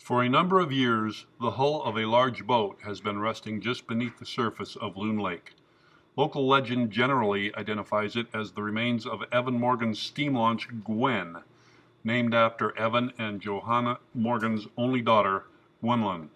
For a number of years, the hull of a large boat has been resting just beneath the surface of Loon Lake. Local legend generally identifies it as the remains of Evan Morgan's steam launch Gwen, named after Evan and Johanna Morgan's only daughter, Gwen.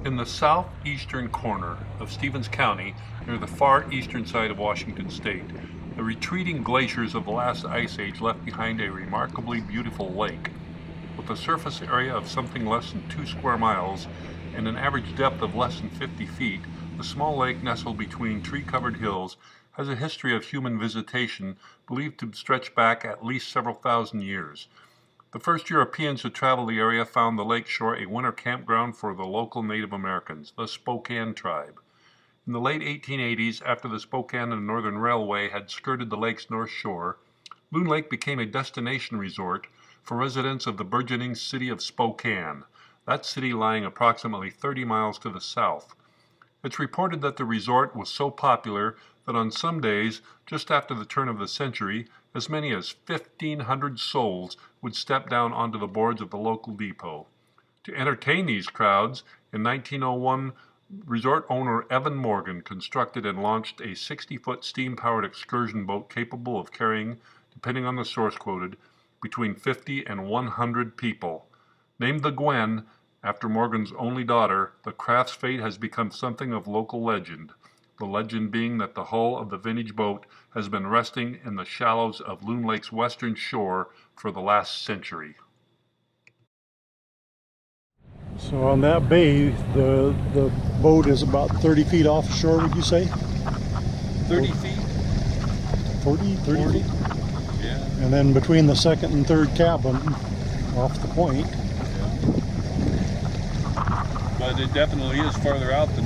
In the southeastern corner of Stevens County, near the far eastern side of Washington State, the retreating glaciers of the last ice age left behind a remarkably beautiful lake. With a surface area of something less than 2 square miles and an average depth of less than 50 feet, the small lake nestled between tree-covered hills has a history of human visitation believed to stretch back at least several thousand years. The first Europeans to travel the area found the lake shore a winter campground for the local Native Americans, the Spokane tribe. In the late 1880s, after the Spokane and Northern Railway had skirted the lake's north shore, Loon Lake became a destination resort for residents of the burgeoning city of Spokane, that city lying approximately 30 miles to the south. It's reported that the resort was so popular that on some days, just after the turn of the century, as many as 1,500 souls would step down onto the boards of the local depot. To entertain these crowds, in 1901, resort owner Evan Morgan constructed and launched a 60-foot steam-powered excursion boat capable of carrying, depending on the source quoted, between 50 and 100 people. Named the Gwen, after Morgan's only daughter, the craft's fate has become something of local legend. The legend being that the hull of the vintage boat has been resting in the shallows of Loon Lake's western shore for the last century. So on that bay, the boat is about 30 feet off shore, would you say? 30 feet? 40 feet? Yeah. And then between the second and third cabin, off the point. Yeah. But it definitely is farther out than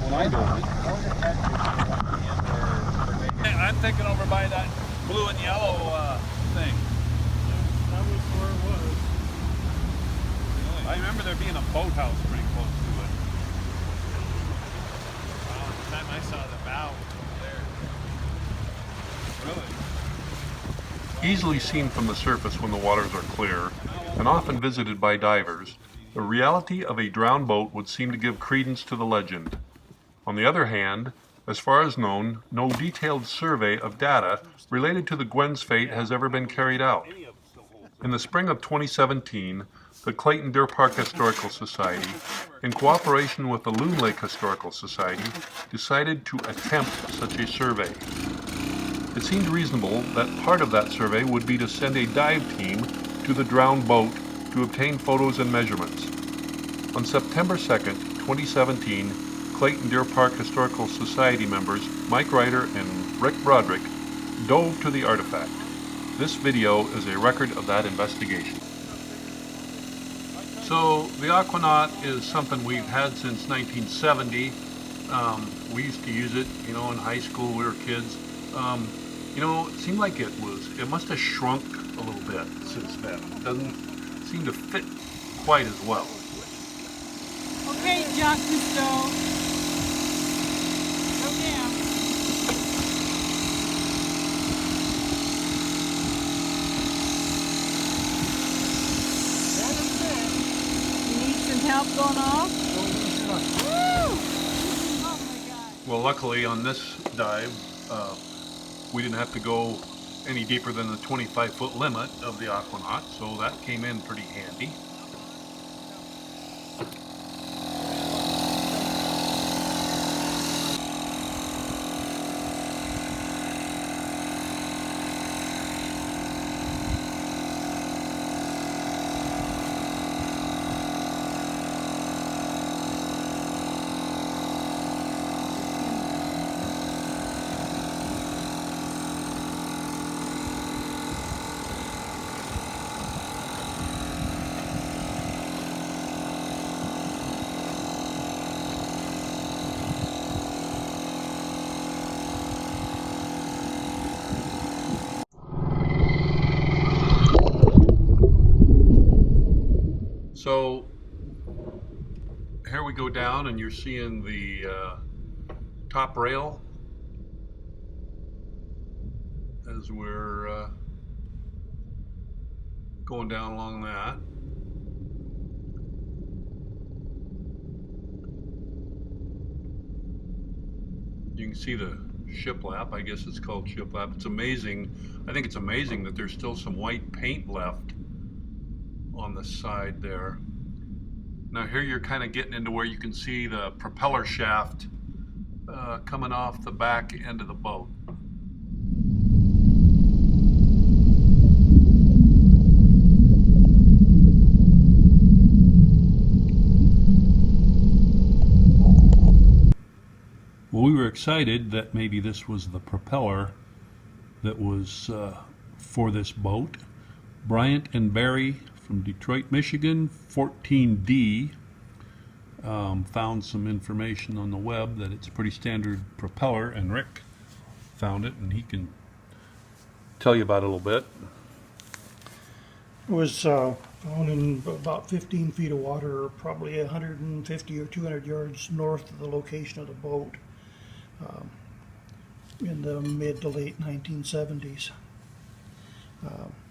when I dove it. I'm thinking over by that blue and yellow thing. That was where it was. I remember there being a boathouse pretty close to it. Well, the time I saw the bow there. Really? Easily seen from the surface when the waters are clear, and often visited by divers, the reality of a drowned boat would seem to give credence to the legend. On the other hand, as far as known, no detailed survey of data related to the Gwen's fate has ever been carried out. In the spring of 2017, the Clayton Deer Park Historical Society, in cooperation with the Loon Lake Historical Society, decided to attempt such a survey. It seemed reasonable that part of that survey would be to send a dive team to the drowned boat to obtain photos and measurements. On September 2nd, 2017, Clayton Deer Park Historical Society members Mike Ryder and Rick Broderick dove to the artifact. This video is a record of that investigation. So the Aquanaut is something we've had since 1970. We used to use it, in high school. We were kids. It seemed like it must have shrunk a little bit since then. It doesn't seem to fit quite as well. Okay, Jacques Cousteau. Go down. You need some help going off? Woo! Oh my God. Well, luckily on this dive, we didn't have to go any deeper than the 25-foot limit of the Aquanaut, so that came in pretty handy. So here we go down, and you're seeing the top rail as we're going down along that. You can see the shiplap. I guess it's called shiplap. It's amazing. I think it's amazing that there's still some white paint left on the side there. Now here you're kind of getting into where you can see the propeller shaft coming off the back end of the boat. Well, we were excited that maybe this was the propeller that was for this boat. Bryant and Barry from Detroit, Michigan, 14D, found some information on the web that it's a pretty standard propeller, and Rick found it, and he can tell you about it a little bit. It was found in about 15 feet of water, probably 150 or 200 yards north of the location of the boat, in the mid to late 1970s.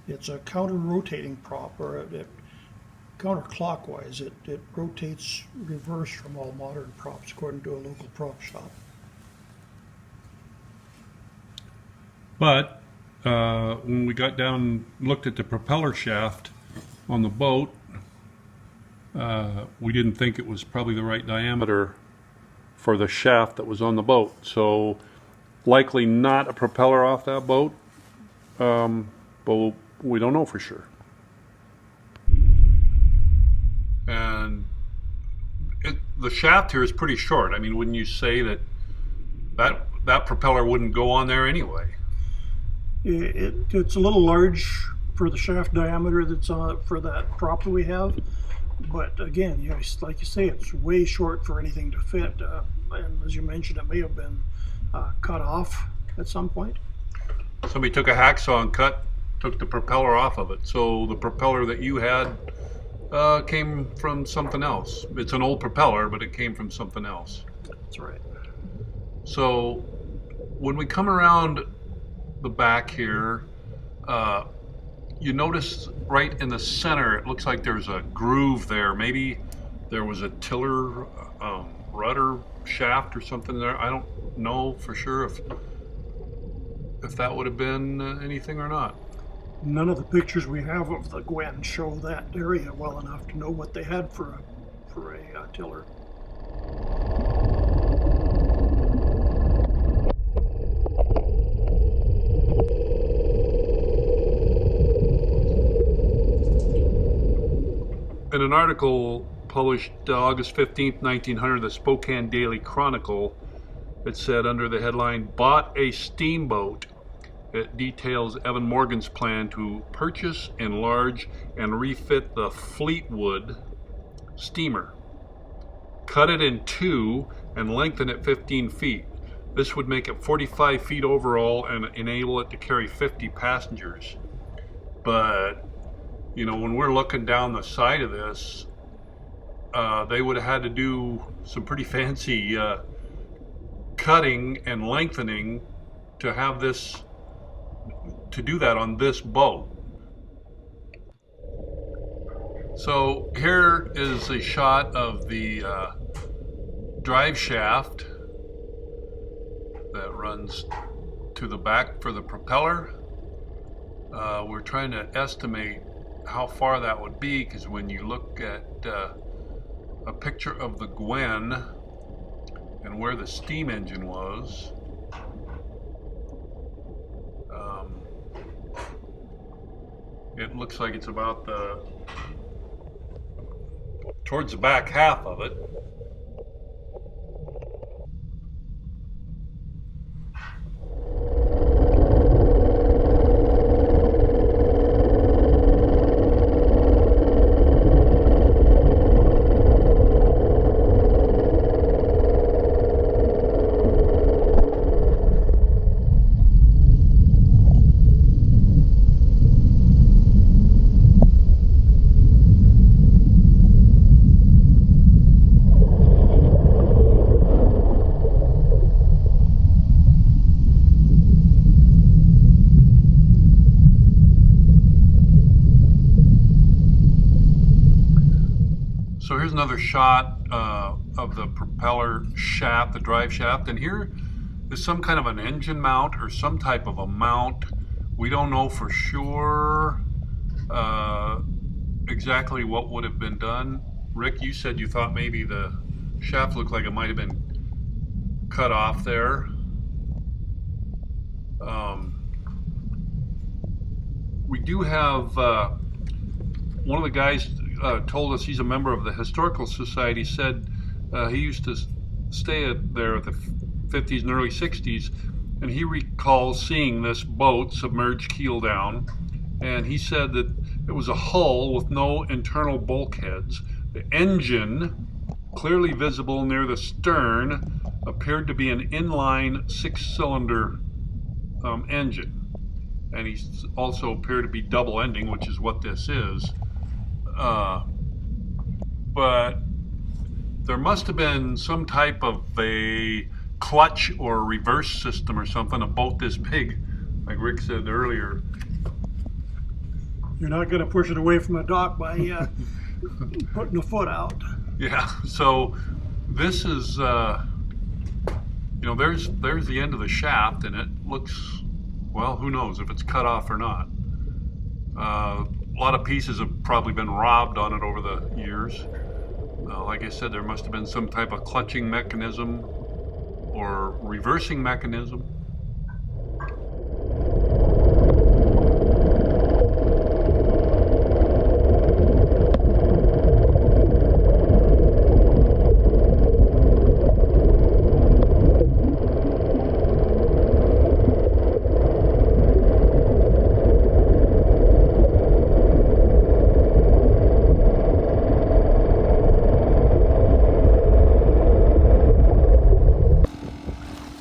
It's a counter-rotating prop, or it counterclockwise. It rotates reverse from all modern props, according to a local prop shop. But when we got down and looked at the propeller shaft on the boat, we didn't think it was probably the right diameter for the shaft that was on the boat. So likely not a propeller off that boat, but we don't know for sure. And the shaft here is pretty short. I mean, wouldn't you say that propeller wouldn't go on there anyway? It's a little large for the shaft diameter that's for that prop that we have, but again, you know, like you say, it's way short for anything to fit. And as you mentioned, it may have been cut off at some point. Somebody took a hacksaw and took the propeller off of it. So the propeller that you had came from something else. It's an old propeller, but it came from something else. That's right. So when we come around the back here, you notice right in the center, it looks like there's a groove there. Maybe there was a tiller rudder shaft or something there. I don't know for sure if that would have been anything or not. None of the pictures we have of the Gwen show that area well enough to know what they had for a tiller. In an article published August 15th, 1900, the Spokane Daily Chronicle, it said under the headline, "Bought a Steamboat." It details Evan Morgan's plan to purchase, enlarge, and refit the Fleetwood steamer. Cut it in two and lengthen it 15 feet. This would make it 45 feet overall and enable it to carry 50 passengers. But, you know, when we're looking down the side of this, they would have had to do some pretty fancy cutting and lengthening to have this, to do that on this boat. So here is a shot of the drive shaft that runs to the back for the propeller. We're trying to estimate how far that would be, because when you look at a picture of the Gwen and where the steam engine was, it looks like it's about towards the back half of it. So here's another shot of the propeller shaft, the drive shaft, and here is some kind of an engine mount or some type of a mount. We don't know for sure exactly what would have been done. Rick, you said you thought maybe the shaft looked like it might have been cut off there. We do have one of the guys told us he's a member of the Historical Society, said he used to stay there at the 50s and early 60s, and he recalls seeing this boat submerged keel down, and he said that it was a hull with no internal bulkheads. The engine, clearly visible near the stern, appeared to be an inline 6-cylinder engine, and he also appeared to be double ending, which is what this is. But there must have been some type of a clutch or reverse system or something, a boat this big, like Rick said earlier. You're not going to push it away from the dock by putting a foot out. Yeah, so this is, there's the end of the shaft, and it looks, well, who knows if it's cut off or not. A lot of pieces have probably been robbed on it over the years. Like I said, there must have been some type of clutching mechanism or reversing mechanism.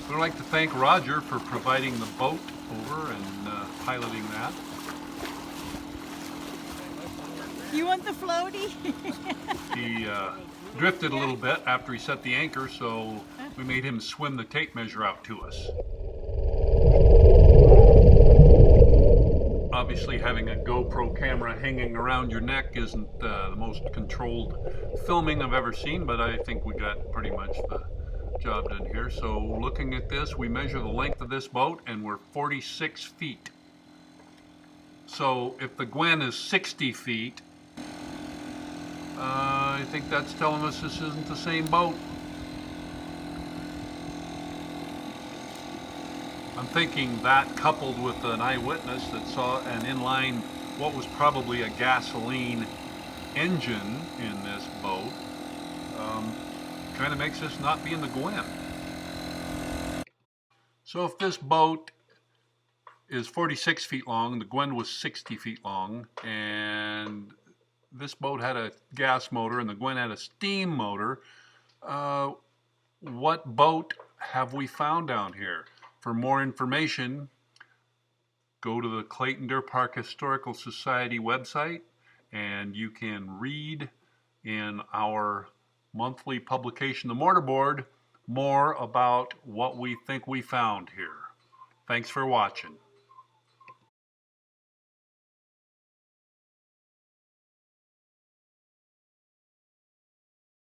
I'd like to thank Roger for providing the boat over and piloting that. You want the floaty? He drifted a little bit after he set the anchor, so we made him swim the tape measure out to us. Obviously, having a GoPro camera hanging around your neck isn't the most controlled filming I've ever seen, but I think we got pretty much the job done here. So looking at this, we measure the length of this boat and we're 46 feet. So if the Gwen is 60 feet, I think that's telling us this isn't the same boat. I'm thinking that coupled with an eyewitness that saw an inline, what was probably a gasoline engine in this boat, kind of makes this not be in the Gwen. So if this boat is 46 feet long, the Gwen was 60 feet long, and this boat had a gas motor and the Gwen had a steam motor, what boat have we found down here? For more information, go to the Clayton Deer Park Historical Society website, and you can read in our monthly publication, The Mortarboard, more about what we think we found here. Thanks for watching.